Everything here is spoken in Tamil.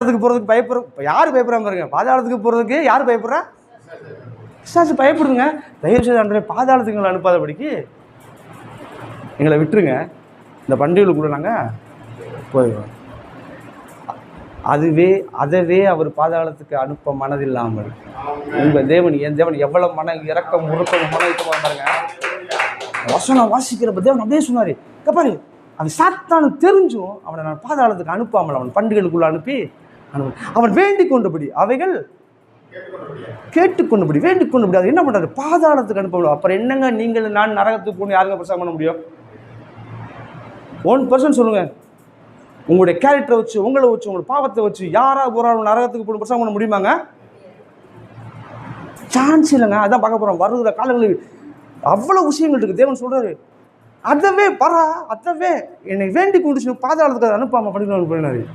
போகிறதுக்கு பயப்படுற யார் பயப்படுறாம பாருங்க, பாதாளத்துக்கு போகிறதுக்கு யார் பயப்படுறா? பிசாசு பயப்படுதுங்க. தயவு செய்து ஆண்டவரே பாதாளத்துக்கு எங்களை அனுப்பாதபடிக்கு எங்களை விட்டுருங்க, இந்த பண்டிகைக்குள்ளே நாங்கள் போயிடுவோம். அதவே அவர் பாதாளத்துக்கு அனுப்ப மனதில்லாமல் உங்கள் தேவன், என் தேவன் எவ்வளோ மன இறக்கம் முறுக்கம் மன இறக்கம் பாருங்க. வசனம் வாசிக்கிறப்ப தேவன் அப்படியே சொன்னார், கப்பாரு அவன் சாத்தானு தெரிஞ்சும் அவனை நான் பாதாளத்துக்கு அனுப்பாமல் அவன் பண்டிகைக்குள்ளே அனுப்பி அவன் வேண்டிக் கொண்டபடி அவைகள் கேட்டுக்கொண்டபடி வேண்டிக் கொண்டபடி அது என்ன பண்ணுறாரு? பாதாளத்துக்கு அனுப்ப. அப்புறம் என்னங்க நீங்கள் நான் நரகத்துக்கு போகணும் யாருங்க பிரசங்கம் பண்ண முடியும்? 1% சொல்லுங்க. உங்களுடைய கேரக்டரை வச்சு, உங்களை வச்சு, உங்களோட பாவத்தை வச்சு யாரா ஒரு ஆள் நரகத்துக்கு போய் பிரசங்கம் பண்ண முடியுமாங்க? சான்ஸ் இல்லைங்க. அதான் பார்க்க போகிறோம். வருகிற காலங்களில் அவ்வளோ விஷயங்கள் இருக்குது. தேவன் சொல்கிறாரு, அதவே என்னை வேண்டி கொண்டு பாதாளத்துக்கு அனுப்பாமல் பண்ணிக்கணும்.